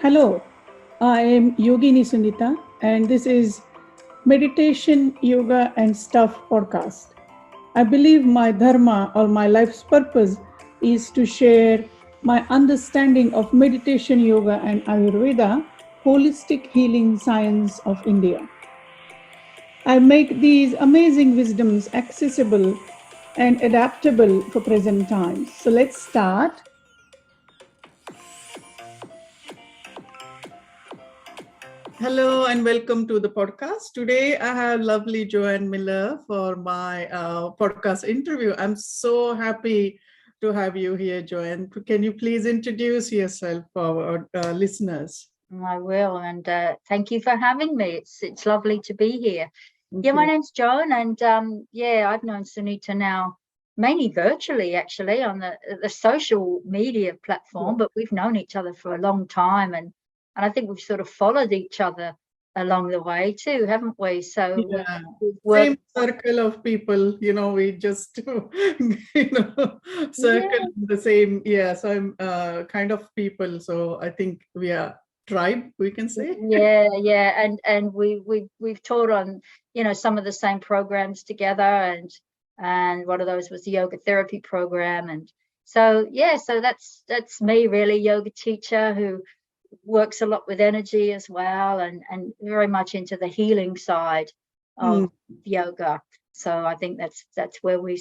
Hello, I am Yogini Sunita, and this is Meditation, Yoga, and Stuff podcast. I believe my dharma or my life's purpose is to share my understanding of meditation, yoga, and Ayurveda, holistic healing science of India. I make these amazing wisdoms accessible and adaptable for present times. So let's start. Hello and welcome to the podcast. Today I have lovely Joan Miller for my podcast interview. I'm so happy to have you here, Joan. Can you please introduce yourself for our listeners? I will, and thank you for having me. It's lovely to be here. Thank Yeah, my you. name's Joan, and I've known Sunita now mainly virtually, actually, on the social media platform, but we've known each other for a long time, and I think we've sort of followed each other along the way too, haven't we? So Yeah. we've worked. Same circle of people, we just, circle Yeah, the same. Yeah, so I'm kind of people. So I think we are tribe, we can say. yeah, and we've taught on some of the same programs together, and one of those was the yoga therapy program, and so that's me, really, yoga teacher who works a lot with energy as well, and very much into the healing side Hmm. of yoga. So I think that's where we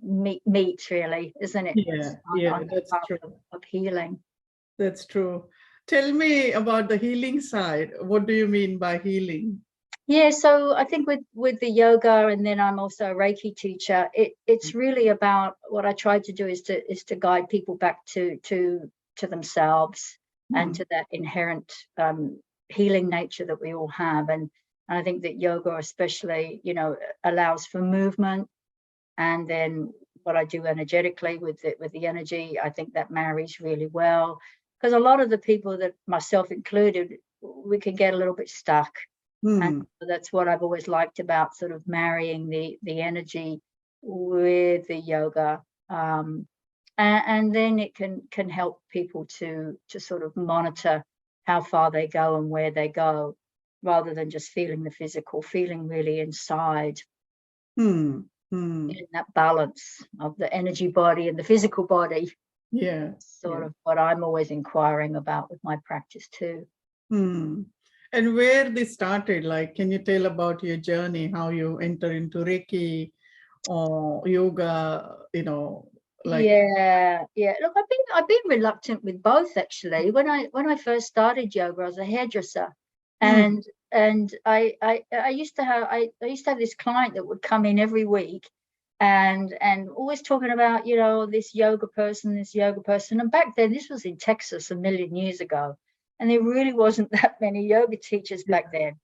meet really, isn't it? Yeah, yeah, On the that's path true. of healing. That's true. Tell me about the healing side. What do you mean by healing? Yeah, so I think with the yoga, and then I'm also a Reiki teacher. It's really about, what I try to do is to guide people back to themselves and Hmm. to that inherent healing nature that we all have. And I think that yoga especially, allows for movement, and then what I do energetically with the energy, I think that marries really well, because a lot of the people, that myself included, we can get a little bit stuck, and Hmm. that's what I've always liked about sort of marrying the energy with the yoga. And then it can help people to sort of monitor how far they go and where they go, rather than just feeling the physical, feeling really inside, Hmm. Hmm. in that balance of the energy body and the physical body. Yeah. Sort Yeah. of what I'm always inquiring about with my practice too. Hmm. And where this started, like, can you tell about your journey, how you enter into Reiki or yoga, like, Yeah. Look, I've been reluctant with both, actually. When I first started yoga, I was a hairdresser, hmm. and I used to have this client that would come in every week, and always talking about this yoga person, this yoga person. And back then, this was in Texas a million years ago, and there really wasn't that many yoga teachers Yeah. back then.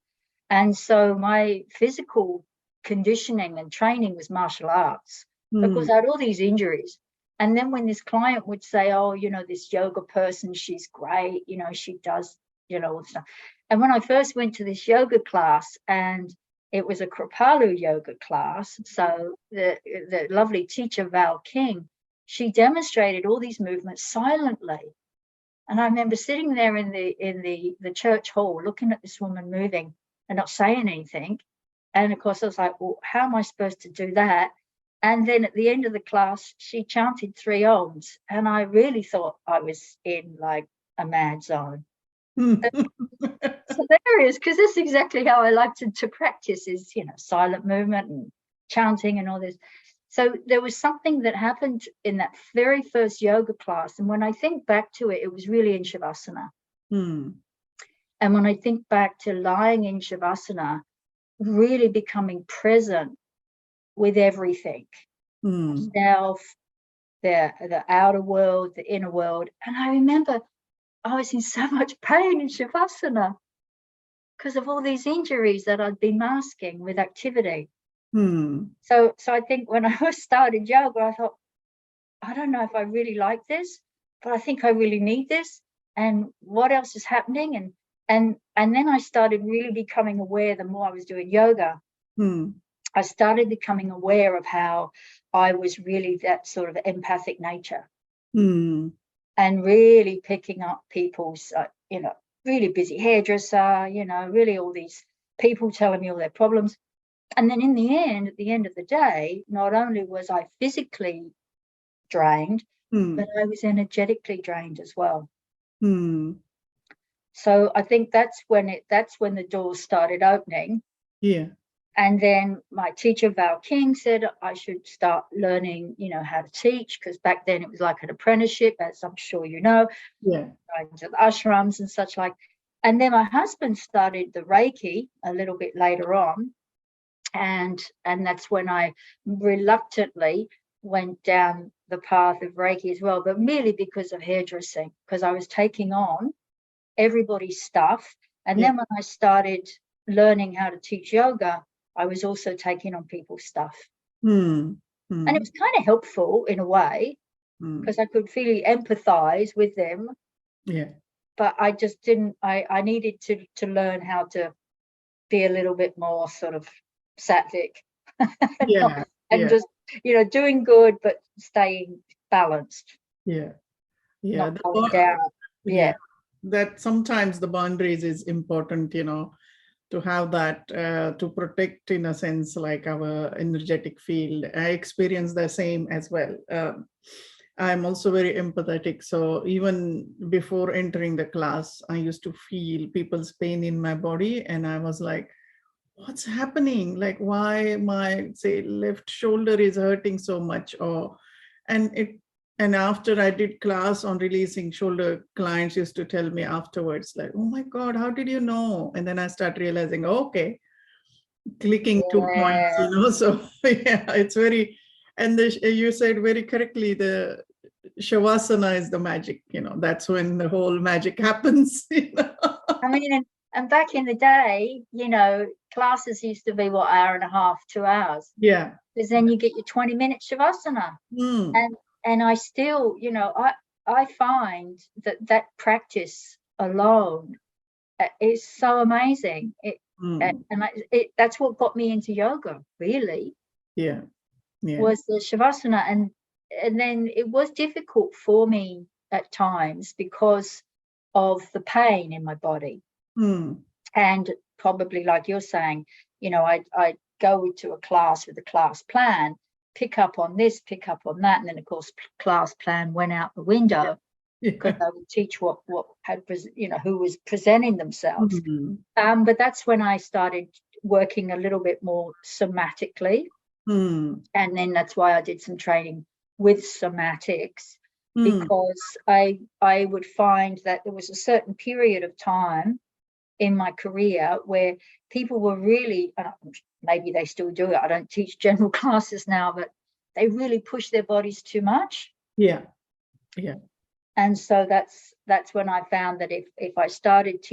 And so my physical conditioning and training was martial arts. Of Hmm. course, I had all these injuries. And then when this client would say, oh, this yoga person, she's great, she does, all stuff. And when I first went to this yoga class, and it was a Kripalu yoga class, so the lovely teacher, Val King, she demonstrated all these movements silently. And I remember sitting there in the church hall, looking at this woman moving and not saying anything. And of course, I was like, well, how am I supposed to do that? And then at the end of the class, she chanted 3 ohms, and I really thought I was in like a mad zone. Hmm. So there it is, because that's exactly how I like to practice, is silent movement and chanting and all this. So there was something that happened in that very first yoga class, and when I think back to it, it was really in shavasana. Hmm. And when I think back to lying in shavasana, really becoming present with everything, Hmm. myself, the outer world, the inner world. And I remember I was in so much pain in shavasana because of all these injuries that I'd been masking with activity. Hmm. So I think when I first started yoga, I thought, I don't know if I really like this, but I think I really need this. And what else is happening? And then I started really becoming aware. The more I was doing yoga, Hmm. I started becoming aware of how I was really that sort of empathic nature. Hmm. and really picking up people's, really busy hairdresser, really all these people telling me all their problems. And then in the end, at the end of the day, not only was I physically drained, but I was energetically drained as well. So I think that's when the doors started opening. Yeah. And then my teacher, Val King, said I should start learning, how to teach, because back then it was like an apprenticeship, as I'm sure you know. Yeah. Going to the ashrams and such like. And then my husband started the Reiki a little bit later on. And that's when I reluctantly went down the path of Reiki as well, but merely because of hairdressing, because I was taking on everybody's stuff. And then when I started learning how to teach yoga, I was also taking on people's stuff. And it was kind of helpful in a way, because I could really empathize with them. Yeah. But I just didn't, I needed to learn how to be a little bit more sort of sattvic. Just, doing good, but staying balanced. Yeah. Not going down. Yeah. That sometimes the boundaries is important, to have that, to protect, in a sense, like our energetic field. I experience the same as well. I'm also very empathetic. So even before entering the class, I used to feel people's pain in my body. And I was like, what's happening? Like, why my, say, left shoulder is hurting so much? And after I did class on releasing shoulder, clients used to tell me afterwards, like, oh my God, how did you know? And then I start realizing, okay, clicking 2 points, so it's very, and you said very correctly, the Shavasana is the magic, that's when the whole magic happens. I mean, and back in the day, classes used to be, hour and a half, 2 hours. Yeah. Because then you get your 20-minute Shavasana. And I still, I find that practice alone is so amazing. That's what got me into yoga, really. Yeah. Was the Shavasana. And then it was difficult for me at times because of the pain in my body. And probably, like you're saying, I'd go to a class with a class plan, pick up on this, pick up on that, and then of course class plan went out the window, because I would teach what had, who was presenting themselves. But that's when I started working a little bit more somatically, and then that's why I did some training with somatics, because I would find that there was a certain period of time in my career where people were really, maybe they still do it, I don't teach general classes now, but they really push their bodies too much. Yeah. And so that's when I found that if I started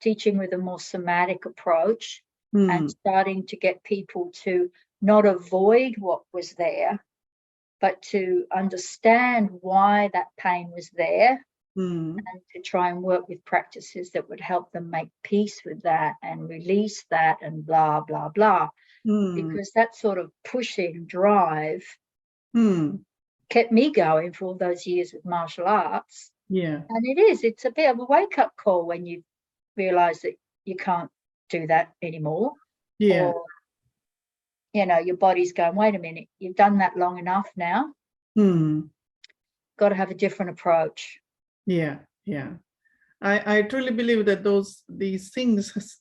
teaching with a more somatic approach, and starting to get people to not avoid what was there, but to understand why that pain was there, and to try and work with practices that would help them make peace with that and release that and blah, blah, blah. Because that sort of pushing drive kept me going for all those years with martial arts. Yeah. And it's a bit of a wake-up call when you realize that you can't do that anymore. Yeah. Or, your body's going, wait a minute, you've done that long enough now. Got to have a different approach. Yeah. I truly believe that these things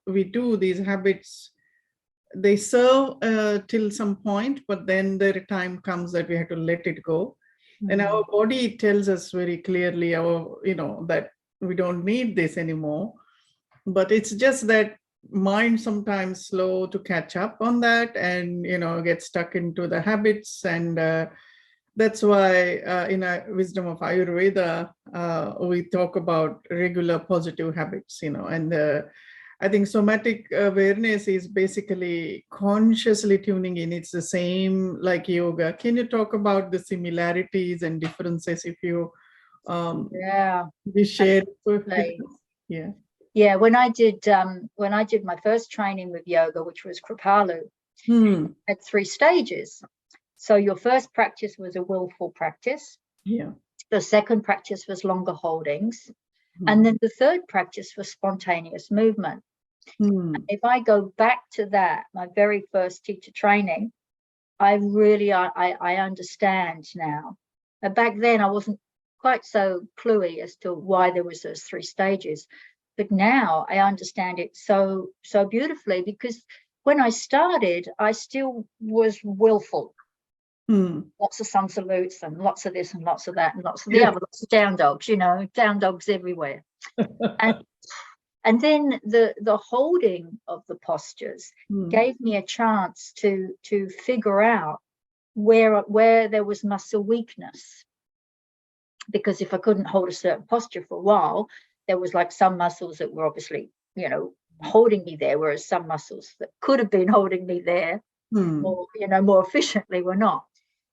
we do, these habits, they serve till some point, but then the time comes that we have to let it go. And our body tells us very clearly, that we don't need this anymore. But it's just that mind sometimes slow to catch up on that, and get stuck into the habits. And that's why in a wisdom of Ayurveda, we talk about regular positive habits, and I think somatic awareness is basically consciously tuning in. It's the same like yoga. Can you talk about the similarities and differences, if you share? Yeah, when I did my first training with yoga, which was Kripalu, had 3 stages. So your first practice was a willful practice. Yeah. The second practice was longer holdings. Mm. And then the third practice was spontaneous movement. Mm. If I go back to that, my very first teacher training, I understand now. Back then, I wasn't quite so cluey as to why there was those 3 stages. But now I understand it so beautifully, because when I started, I still was willful. Mm. Lots of sun salutes and lots of this and lots of that and lots of the other, lots of down dogs, down dogs everywhere. And then the holding of the postures gave me a chance to figure out where there was muscle weakness. Because if I couldn't hold a certain posture for a while, there was like some muscles that were obviously, holding me there, whereas some muscles that could have been holding me there more efficiently were not.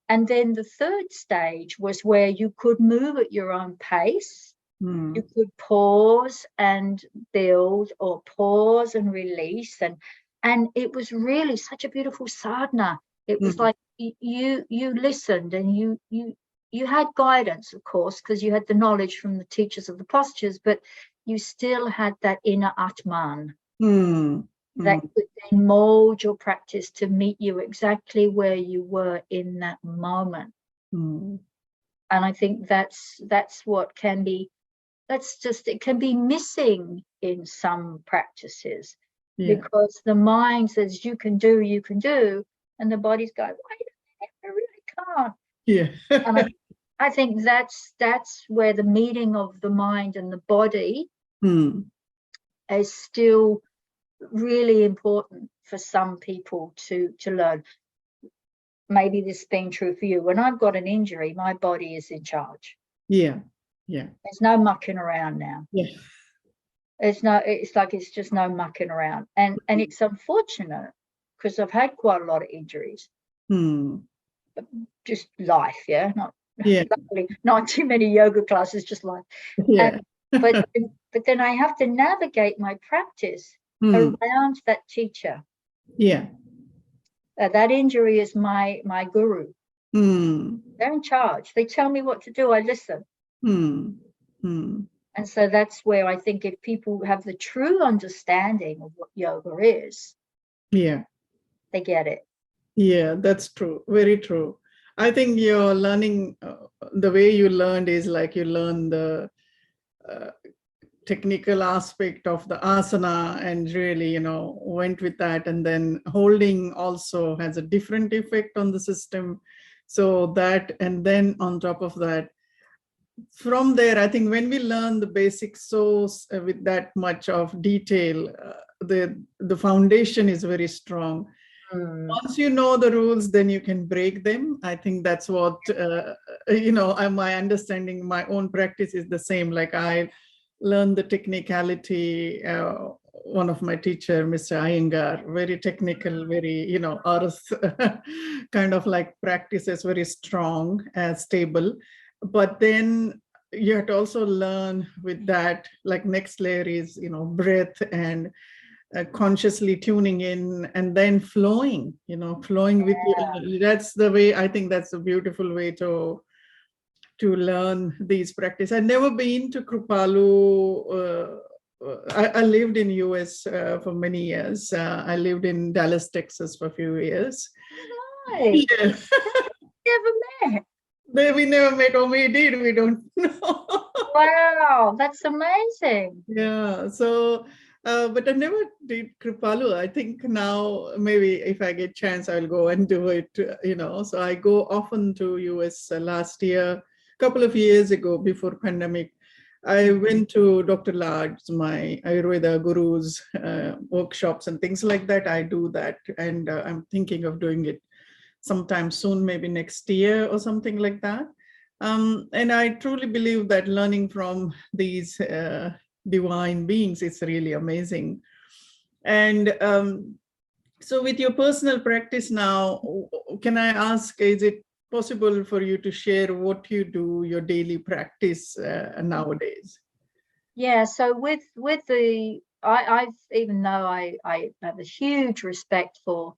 And then the third stage was where you could move at your own pace. You could pause and build, or pause and release. And it was really such a beautiful sadhana. It was like you listened, and you had guidance, of course, because you had the knowledge from the teachers of the postures, but you still had that inner Atman that could then mold your practice to meet you exactly where you were in that moment. And I think that's what can be, it can be missing in some practices, because the mind says you can do, and the body's going, wait a minute, I really can't. And I think that's where the meeting of the mind and the body is still really important for some people to learn. Maybe this has been true for you. When I've got an injury, my body is in charge. There's no mucking around now. It's just no mucking around. And it's unfortunate, because I've had quite a lot of injuries. Just life, luckily, not too many yoga classes, just life. But then I have to navigate my practice around that teacher. That injury is my guru. They're in charge. They tell me what to do. I listen. And so that's where I think if people have the true understanding of what yoga is, they get it. That's true. Very true. I think you're learning, the way you learned is like you learn the technical aspect of the asana and really, went with that. And then holding also has a different effect on the system. So that, and then on top of that, from there, I think when we learn the basics with that much of detail, the foundation is very strong. Once you know the rules, then you can break them. I think that's what, my understanding, my own practice is the same. Like I learned the technicality. One of my teacher, Mr. Iyengar, very technical, very, earth kind of like practices, very strong and stable. But then you have to also learn with that, like next layer is, breath and consciously tuning in and then flowing with you. That's the way, I think that's a beautiful way to learn these practices. I've never been to Kripalu. I lived in US for many years. I lived in Dallas, Texas for a few years. Nice. Never met. We never met, or we did, we don't know. Wow, that's amazing. So but I never did Kripalu. I think now maybe if I get chance, I'll go and do it, So I go often to US. Last year, a couple of years ago, before pandemic, I went to Dr. Laj's, my Ayurveda guru's workshops and things like that. I do that, and I'm thinking of doing it sometime soon, maybe next year or something like that. And I truly believe that learning from these divine beings is really amazing. And so with your personal practice now, can I ask, is it possible for you to share what you do, your daily practice nowadays? So with I've, even though I have a huge respect for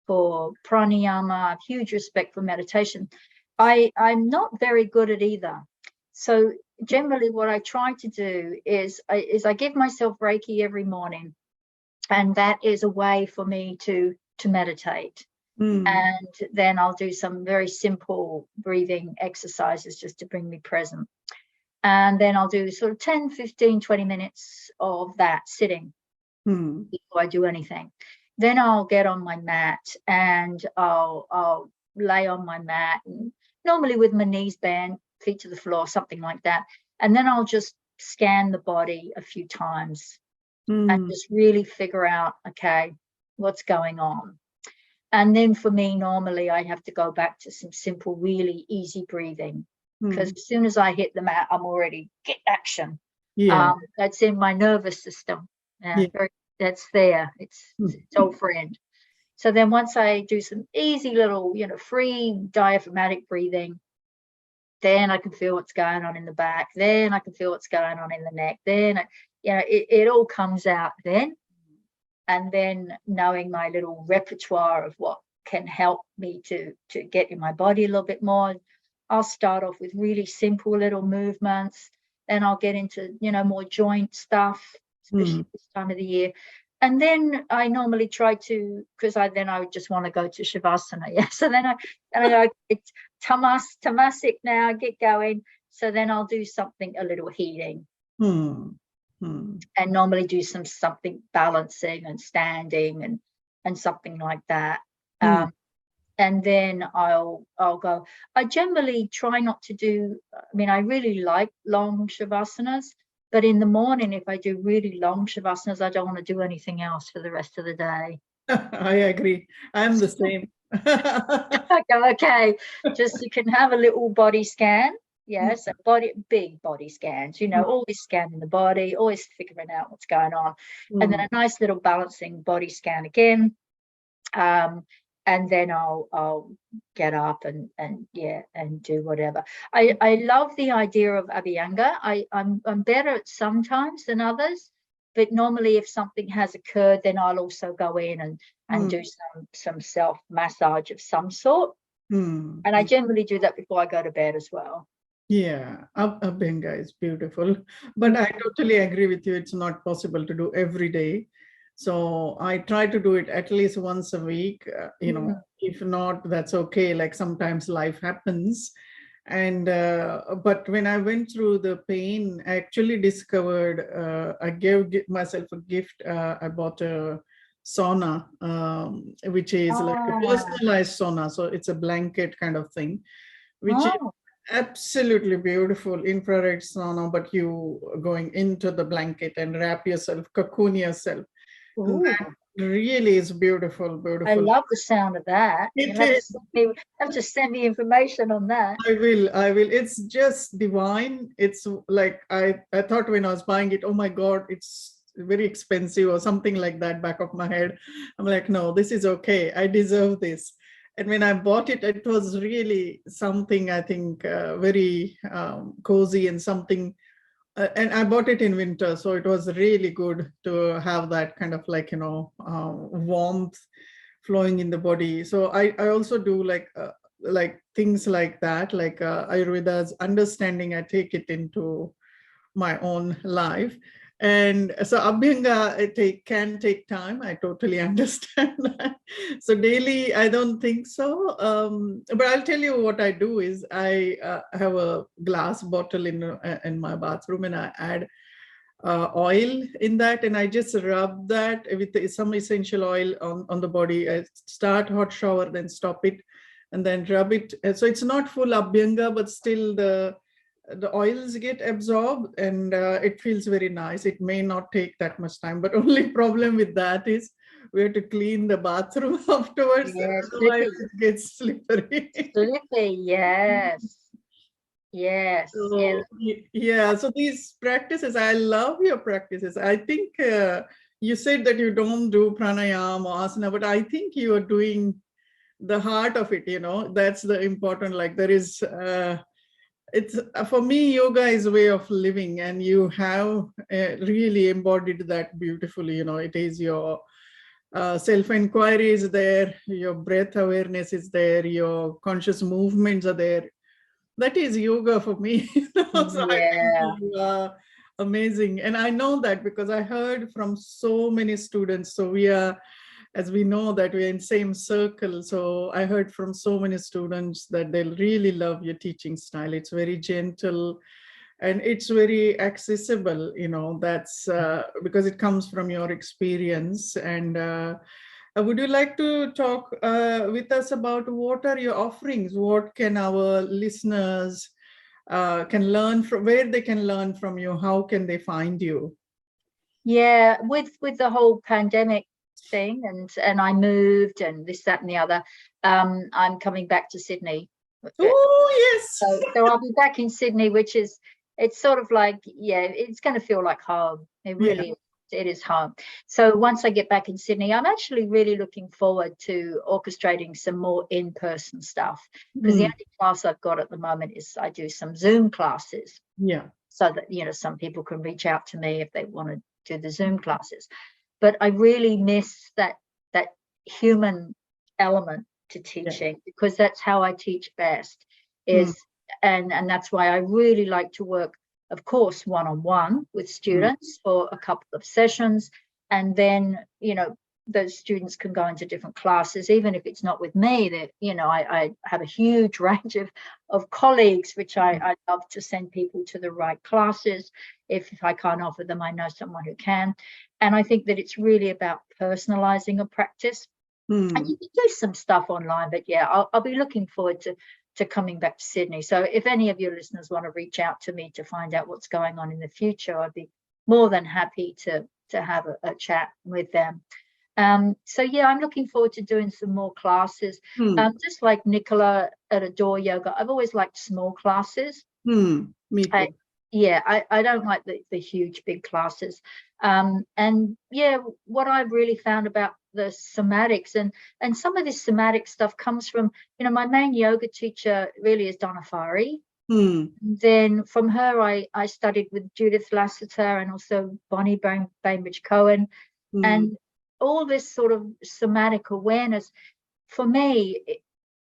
pranayama, I have huge respect for meditation, I'm not very good at either. So generally what I try to do is I give myself Reiki every morning, and that is a way for me to meditate. And then I'll do some very simple breathing exercises just to bring me present. And then I'll do sort of 10, 15, 20 minutes of that sitting before I do anything. Then I'll get on my mat and I'll lay on my mat, and normally with my knees bent, feet to the floor, something like that. And then I'll just scan the body a few times and just really figure out, okay, what's going on. And then for me, normally I have to go back to some simple, really easy breathing, because as soon as I hit the mat, I'm already get action. Yeah. That's in my nervous system. That's there. It's its old friend. So then once I do some easy little, free diaphragmatic breathing, then I can feel what's going on in the back. Then I can feel what's going on in the neck. Then, it all comes out then. And then knowing my little repertoire of what can help me to get in my body a little bit more, I'll start off with really simple little movements. Then I'll get into, more joint stuff, especially this time of the year. And then I normally try to, because I would just want to go to Shavasana. Yeah. So then I go, it's tamasic now, get going. So then I'll do something a little healing. And normally do something balancing and standing and something like that. And then I'll go. I generally try not to do, I really like long Shavasanas, but in the morning, if I do really long Shavasanas, I don't want to do anything else for the rest of the day. I agree. I'm the same. I go, okay, just you can have a little body scan. Yes, big body scans, always scanning the body, always figuring out what's going on. And then a nice little balancing body scan again. And then I'll get up and do whatever. I love the idea of Abhyanga. I'm better at sometimes than others, but normally if something has occurred, then I'll also go in and do some self massage of some sort. And I generally do that before I go to bed as well. Yeah, Abhyanga is beautiful, but I totally agree with you. It's not possible to do every day. So I try to do it at least once a week, if not, that's okay. Like sometimes life happens. And, but when I went through the pain, I actually discovered, I gave myself a gift. I bought a sauna, which is like a personalized sauna. So it's a blanket kind of thing, which is absolutely beautiful infrared sauna, but you going into the blanket and wrap yourself, cocoon yourself. That really is beautiful. I love the sound of that. You have to send me information on that. I will. It's just divine. It's like I thought when I was buying it, oh my God, it's very expensive or something like that back of my head. I'm like, no, this is okay. I deserve this. And when I bought it, it was really something, I think, very cozy and something. And I bought it in winter, so it was really good to have that kind of like, warmth flowing in the body. So I also do like things like that, like Ayurveda's understanding, I take it into my own life. And so Abhyanga can take time. I totally understand that. So daily, I don't think so. But I'll tell you what I do is I have a glass bottle in my bathroom, and I add oil in that, and I just rub that with some essential oil on the body. I start hot shower, then stop it, and then rub it. So it's not full Abhyanga, but still the oils get absorbed, and it feels very nice. It may not take that much time, but only problem with that is we have to clean the bathroom afterwards. Yes, otherwise it gets slippery. Slippery, yes. Yes. So, yeah. So these practices, I love your practices. I think you said that you don't do pranayama or asana, but I think you are doing the heart of it. That's the important. Like there is. It's for me, yoga is a way of living, and you have really embodied that beautifully. It is your self-inquiry is there, your breath awareness is there, your conscious movements are there. That is yoga for me. So I think Yeah. you are amazing. And I know that because I heard from so many students. So we are, as we know that we're in same circle. So I heard from so many students that they really love your teaching style. It's very gentle and it's very accessible, that's because it comes from your experience. And would you like to talk with us about what are your offerings? What can our listeners can learn from, where they can learn from you? How can they find you? Yeah, with the whole pandemic thing, and I moved and this, that, and the other. I'm coming back to Sydney. Oh, yes. So I'll be back in Sydney, which is, it's sort of like, yeah, it's going to feel like home. It Yeah. really, it is home. So once I get back in Sydney, I'm actually really looking forward to orchestrating some more in-person stuff, because the Mm. only class I've got at the moment is I do some Zoom classes, Yeah. so that, some people can reach out to me if they want to do the Zoom classes. But I really miss that human element to Yeah. teaching, because that's how I teach best, Mm. is and that's why I really like to work, of course, one-on-one with Mm. students for a couple of sessions, and then those students can go into different classes, even if it's not with me. That I have a huge range of colleagues, which I love to send people to the right classes. If I can't offer them, I know someone who can. And I think that it's really about personalizing a practice. And Mm. you can do some stuff online, but yeah, I'll be looking forward to coming back to Sydney. So if any of your listeners want to reach out to me to find out what's going on in the future, I'd be more than happy to have a chat with them. So yeah, I'm looking forward to doing some more classes. Mm. Just like Nicola at Adore Yoga, I've always liked small classes. Mm. Me I, too. yeah, I don't like the huge big classes. And yeah, what I've really found about the somatics, and some of this somatic stuff comes from, my main yoga teacher really is Donna Farhi. Mm. Then from her, I studied with Judith Lassiter and also Bonnie Banbridge Cohen, Mm. and all this sort of somatic awareness. For me,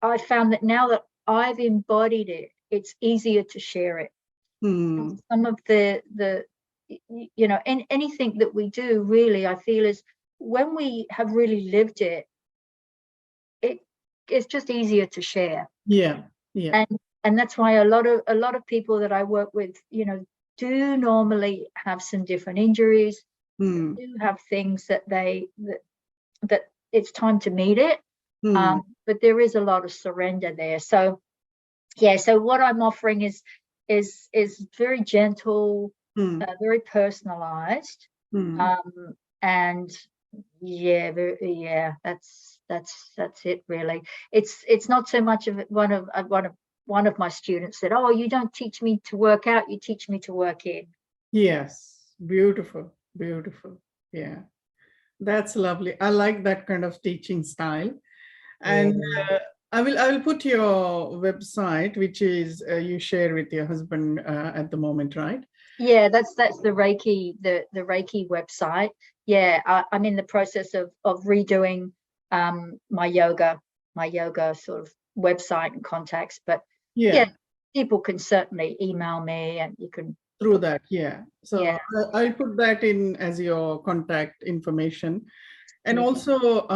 I found that now that I've embodied it, it's easier to share it. Mm. Some of the anything that we do, really, I feel, is when we have really lived it, it's just easier to share. Yeah. Yeah. And that's why a lot of people that I work with, do normally have some different injuries, Mm. do have things that that it's time to meet it. Mm. But there is a lot of surrender there. So yeah, so what I'm offering is very gentle, Mm. very personalized, Mm. and yeah, that's it really. It's not so much of one of my students said, "Oh, you don't teach me to work out, you teach me to work in." Yes. Beautiful. Beautiful. Yeah. That's lovely. I like that kind of teaching style. Yeah. And I will put your website, which is you share with your husband at the moment, right? Yeah, that's the Reiki website. Yeah, I'm in the process of redoing my yoga sort of website and contacts. But yeah, Yeah, people can certainly email me, and you can through book. that. Yeah. So Yeah, I'll put that in as your contact information. And yeah, also,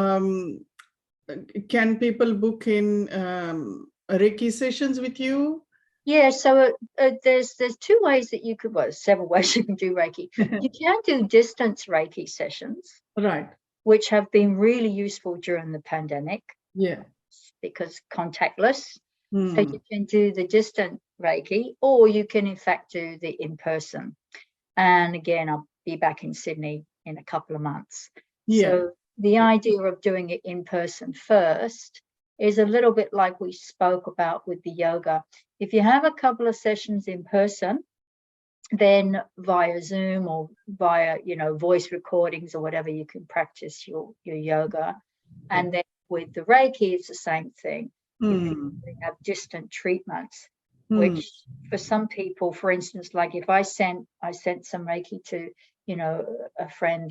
can people book in Reiki sessions with you? yeah. So there's two ways that you could, well, several ways you can do Reiki. You can do distance Reiki sessions, Right. which have been really useful during the pandemic Yeah. because contactless. So Hmm. you can do the distant Reiki, or you can in fact do the in-person. And again, I'll be back in Sydney in a couple of months. Yeah. So the idea of doing it in person first is a little bit like we spoke about with the yoga. If you have a couple of sessions in person, then via Zoom or via, voice recordings or whatever, you can practice your yoga. Yeah. And then with the Reiki, it's the same thing. You can Hmm. have distant treatments, Hmm. which for some people, for instance, like if I sent some Reiki to, a friend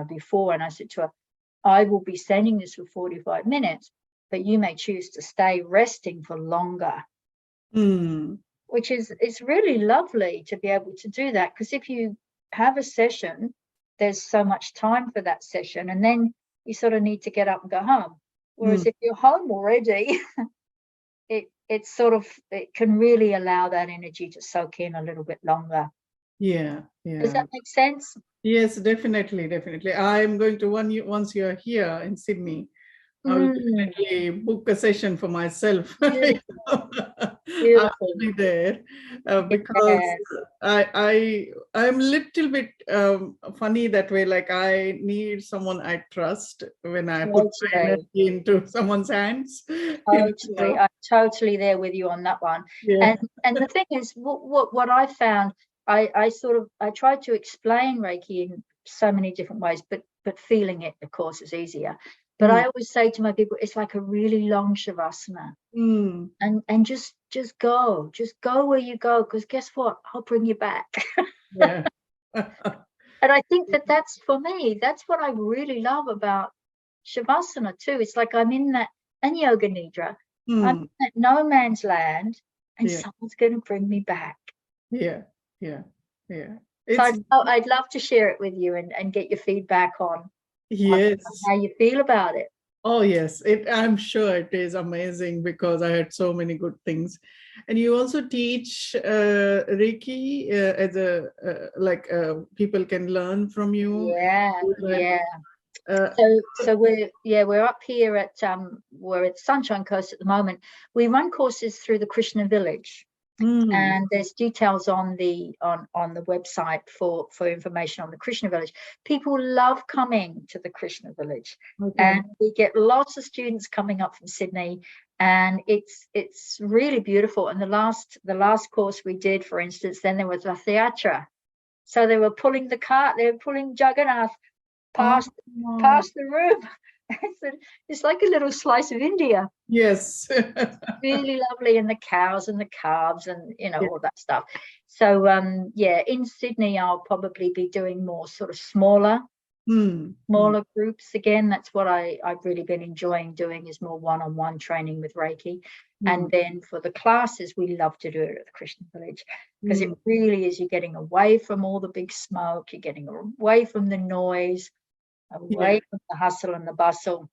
before, and I said to her, I will be sending this for 45 minutes, but you may choose to stay resting for longer. which is, it's really lovely to be able to do that, because if you have a session, there's so much time for that session, and then you sort of need to get up and go home. Whereas if you're home already, it sort of, it can really allow that energy to soak in a little bit longer. Yeah. Does that make sense? Yes, definitely. I'm going to once you're here in Sydney, I will definitely book a session for myself. Beautiful. I'll be there because Yes. I'm a little bit funny that way. Like I need someone I trust when I put my Totally. energy into someone's hands. Totally. I'm totally there with you on that one. Yeah. And the thing is, what I found, I tried to explain Reiki in so many different ways, but feeling it, of course, is easier. But I always say to my people, it's like a really long shavasana. And just go where you go, because guess what? I'll bring you back. Yeah. And I think that's, for me, that's what I really love about shavasana too. It's like I'm in that, and yoga nidra, I'm in that no man's land, and someone's going to bring me back. Yeah. So I'd love to share it with you and get your feedback on how you feel about it. Oh, yes. I'm sure it is amazing because I had so many good things. And you also teach Reiki as people can learn from you. Yeah. So we're up here at we're at Sunshine Coast at the moment. We run courses through the Krishna Village. And there's details on the website for information on the Krishna Village. People love coming to the Krishna Village, and we get lots of students coming up from Sydney, and it's really beautiful. And the last course we did, for instance, then there was a theatra, so they were pulling the cart, they were pulling Jagannath past the room. It's like a little slice of India. Yes. Really lovely, and the cows and the calves and all that stuff. So in Sydney I'll probably be doing more sort of smaller groups again. That's what I've really been enjoying doing, is more one-on-one training with Reiki. And then for the classes, we love to do it at the Krishna Village, because it really is, you're getting away from all the big smoke, you're getting away from the noise, away from the hustle and the bustle.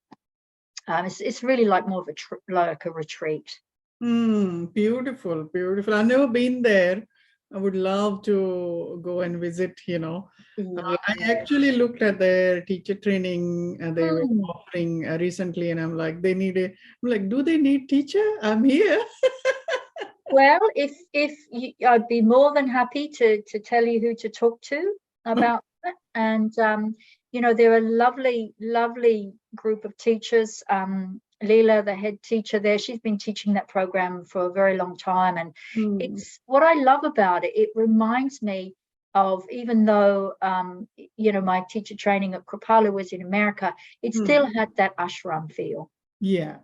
It's really like more of a retreat. Beautiful. I've never been there. I would love to go and visit, I actually looked at their teacher training and they were offering recently, and I'm like, do they need teacher? I'm here. Well, I'd be more than happy to tell you who to talk to about that. And they're a lovely group of teachers. Leela, the head teacher there, she's been teaching that program for a very long time. And it's what I love about it. It reminds me of, even though, my teacher training at Kripalu was in America, it still had that ashram feel. Yeah.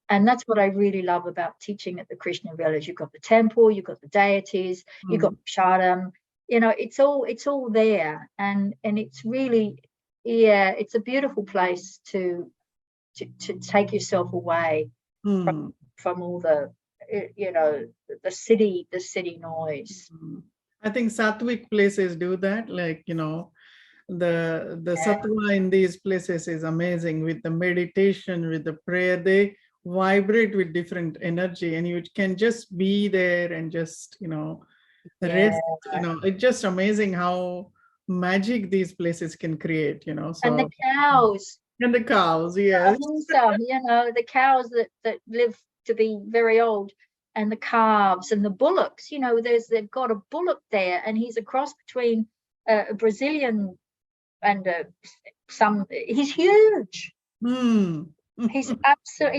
And that's what I really love about teaching at the Krishna Village. You've got the temple, you've got the deities, you've got Shardam. It's all there, and it's really, it's a beautiful place to take yourself away from all the the city noise. I think Sattvic places do that, like the sattva in these places is amazing, with the meditation, with the prayer. They vibrate with different energy, and you can just be there and just rest. It's just amazing how magic these places can create. So, and the cows. And the cows, yes. The cows that live to be very old, and the calves and the bullocks. They've got a bullock there, and he's a cross between a Brazilian and he's huge. His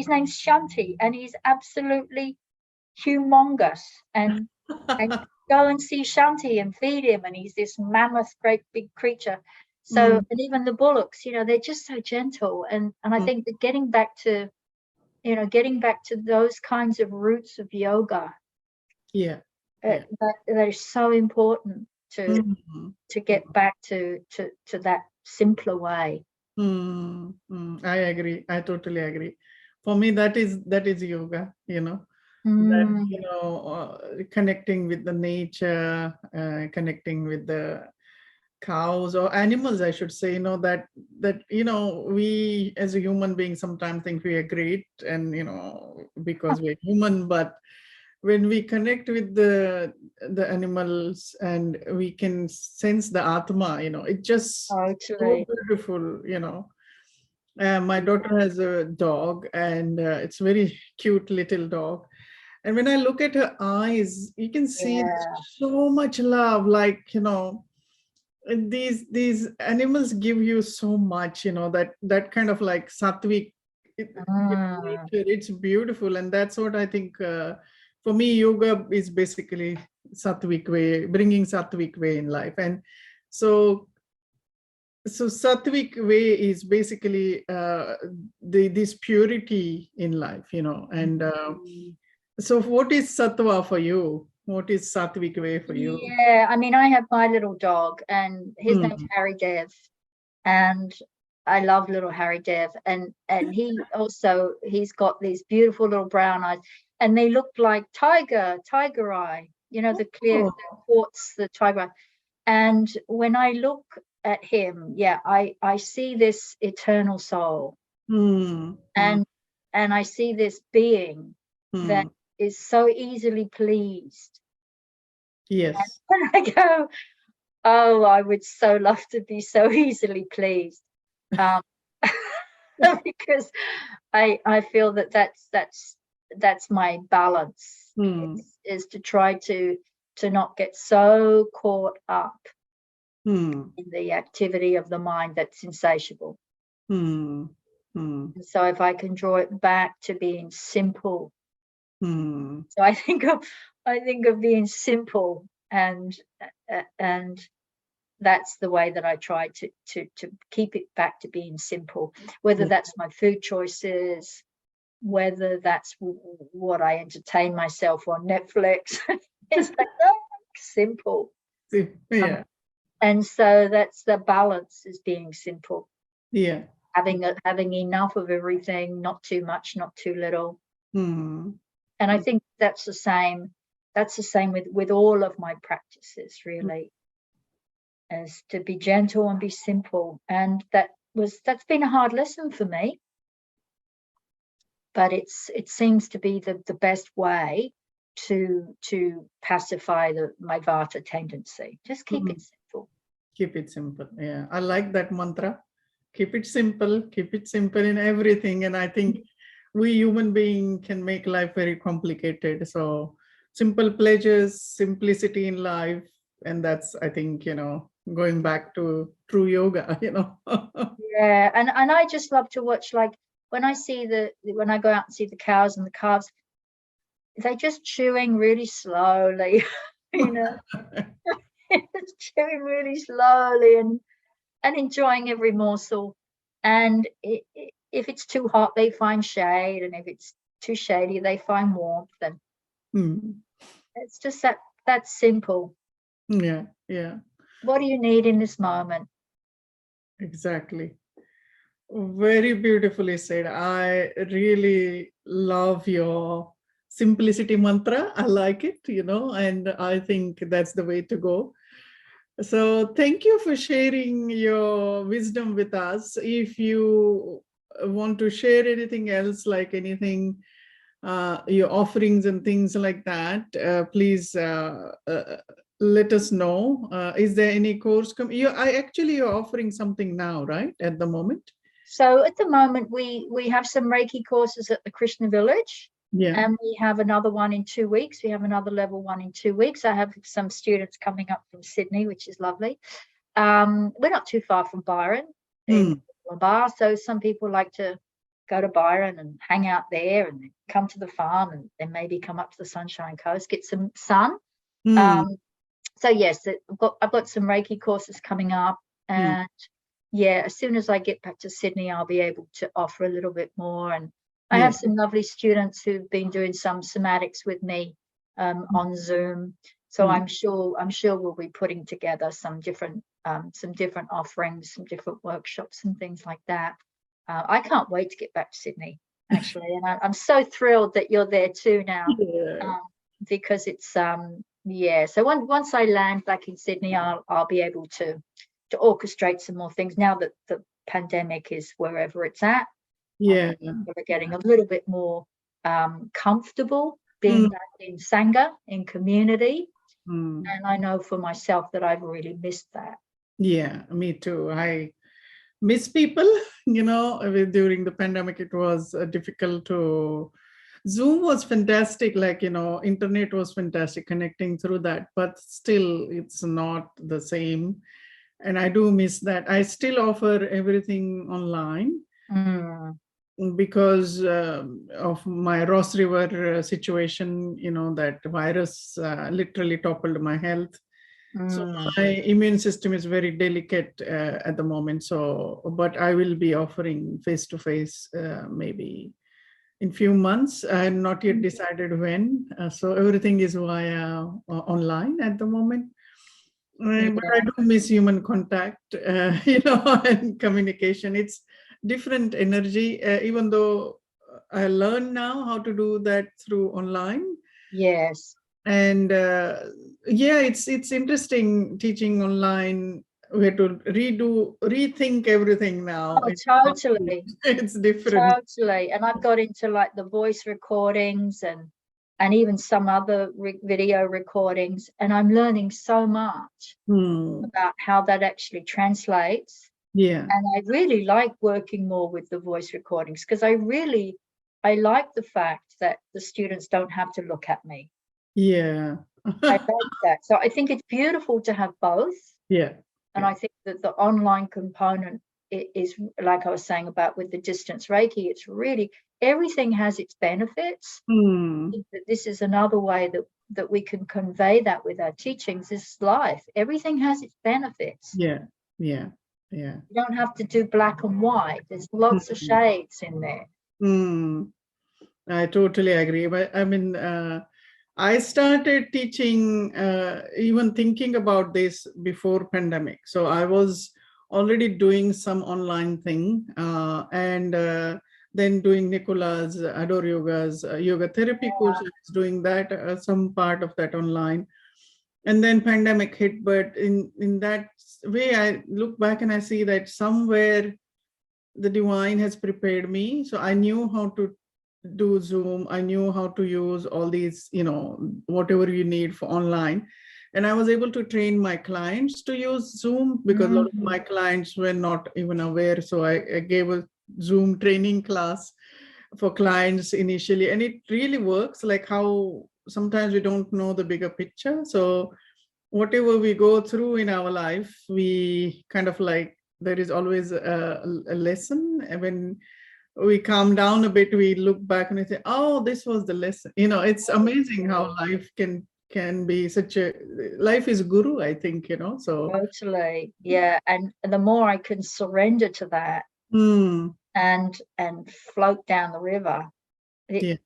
name's Shanti, and he's absolutely humongous. And go and see Shanti and feed him, and he's this mammoth, great big creature. So, and even the bullocks, they're just so gentle. And I think that getting back to those kinds of roots of yoga, that is so important to get back to that simpler way. I agree. I totally agree. For me, that is yoga, that, Mm. connecting with the nature, connecting with the cows or animals, I should say, that we as a human being sometimes think we are great, and because we're human, but when we connect with the animals and we can sense the atma, it just so Totally. beautiful. My daughter has a dog, and it's very cute little dog. And when I look at her eyes, you can see Yeah. so much love. Like, and these animals give you so much, that kind of like sattvic Mm. nature. It's beautiful, and that's what I think. For me, yoga is basically sattvic way, bringing sattvic way in life, and so sattvic way is basically this purity in life, and so what is sattva for you? What is sattvic way for you? Yeah, I mean, I have my little dog, and his name's Hmm. Harry Dev, and I love little Harry Dev, and he's got these beautiful little brown eyes, and they look like tiger eye, the clear Oh. the quartz, the tiger eye. And when I look at him, yeah, I see this eternal soul, Hmm. Hmm. and I see this being that Hmm. is so easily pleased. Yes. And I go, oh, I would so love to be so easily pleased, um, because I feel that that's my balance, Hmm. is to try to not get so caught up Hmm. in the activity of the mind that's insatiable. Hmm. Hmm. And so if I can draw it back to being simple, Hmm. so I think of being simple, and that's the way that I try to keep it back to being simple, whether Yeah. that's my food choices, whether that's what I entertain myself on Netflix. It's like, oh, simple. Um, Yeah. and so that's the balance, is being simple, Yeah. having enough of everything, not too much, not too little. Hmm. And I think that's the same with all of my practices, really, as to be gentle and be simple. And that's been a hard lesson for me, but it seems to be the best way to pacify my vata tendency. Just keep Hmm. it simple. Keep it simple. Yeah. I like that mantra. Keep it simple in everything. And I think we human being can make life very complicated. So simple pleasures, simplicity in life. And that's, I think, going back to true yoga, Yeah, and I just love to watch, like, when I go out and see the cows and the calves, they're just chewing really slowly, you know, just chewing really slowly, and enjoying every morsel. And if it's too hot, they find shade, and if it's too shady, they find warmth. And Hmm. it's just that's simple. Yeah, yeah, What do you need in this moment? exactly. Very beautifully said. I really love your simplicity mantra. I like it, and I think that's the way to go. So, thank you for sharing your wisdom with us. If you want to share anything else, like anything, your offerings and things like that, please let us know. Is there any course? You're offering something now, right? At the moment? So at the moment, we have some Reiki courses at the Krishna Village, Yeah. and we have another one in 2 weeks. We have another level one in 2 weeks. I have some students coming up from Sydney, which is lovely. We're not too far from Byron in Mm, Lamar, so some people like to go to Byron and hang out there, and then come to the farm, and then maybe come up to the Sunshine Coast, get some sun. mm, Um, so yes, I've got some Reiki courses coming up, mm, and yeah, as soon as I get back to Sydney, I'll be able to offer a little bit more. And I yeah. have some lovely students who've been doing some somatics with me, on Zoom. So Mm, I'm sure we'll be putting together some different offerings, some different workshops and things like that. I can't wait to get back to Sydney. actually, and I'm so thrilled that you're there too now, Yeah. because it's So once I land back in Sydney, I'll be able to orchestrate some more things. Now that the pandemic is wherever it's at, Yeah. we're getting a little bit more comfortable being back in Sangha, in community, and I know for myself that I've really missed that. Yeah, me too. I miss people. During the pandemic, it was difficult to. Zoom was fantastic, internet was fantastic connecting through that, but still it's not the same. And I do miss that. I still offer everything online because of my Ross River situation, that virus literally toppled my health. So my immune system is very delicate at the moment. But I will be offering face-to-face maybe in few months. I have not yet decided when. So everything is via online at the moment. But I do miss human contact, and communication. It's different energy, even though I learn now how to do that through online. Yes. And it's interesting teaching online. We have to rethink everything now. Oh, totally. It's different. Totally. And I've got into like the voice recordings and even some other video recordings, and I'm learning so much about how that actually translates. Yeah. And I really like working more with the voice recordings because I like the fact that the students don't have to look at me. Yeah. I like that. So I think it's beautiful to have both. Yeah. And I think that the online component is, like I was saying about with the distance Reiki, it's really, everything has its benefits. I think that this is another way that we can convey that with our teachings, is life. Everything has its benefits. Yeah. Yeah. Yeah. You don't have to do black and white. There's lots of shades in there. I totally agree. But I mean, I started teaching, even thinking about this before pandemic. So I was already doing some online thing, and then doing Nicola's Adore Yoga's yoga therapy course. I was doing that, some part of that online. And then pandemic hit. But in that way, I look back and I see that somewhere the divine has prepared me. So I knew how to do Zoom. I knew how to use all these, whatever you need for online. And I was able to train my clients to use Zoom because a lot of my clients were not even aware. So I gave a Zoom training class for clients initially. And it really works, like how sometimes we don't know the bigger picture. So whatever we go through in our life, we kind of like, there is always a lesson. And when we calm down a bit, we look back and we say, oh, this was the lesson. It's amazing how life can be life is guru, I think, so. Totally. Yeah. And the more I can surrender to that and float down the river, it's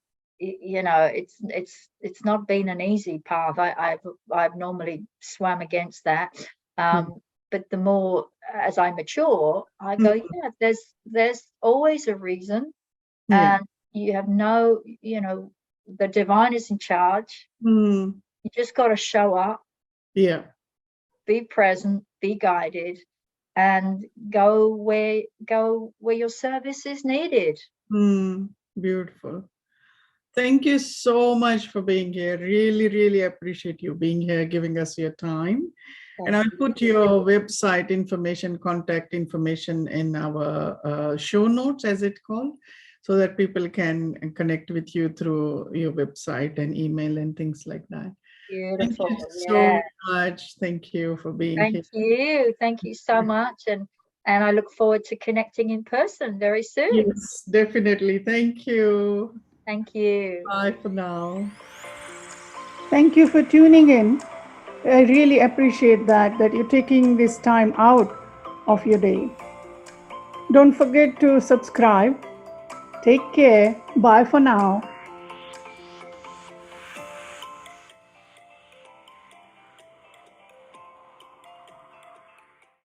not been an easy path. I've normally swam against that. But the more as I mature, I go, there's always a reason. And you have the divine is in charge. You just got to show up. Yeah. Be present, be guided, and go where your service is needed. Beautiful. Thank you so much for being here. Really, really appreciate you being here, giving us your time. And I'll put your website information, contact information in our show notes, as it's called, so that people can connect with you through your website and email and things like that. Beautiful. Thank you so much. Thank you for being here. Thank you so much. And I look forward to connecting in person very soon. Yes, definitely. Thank you. Thank you. Bye for now. Thank you for tuning in. I really appreciate that you're taking this time out of your day. Don't forget to subscribe. Take care. Bye for now.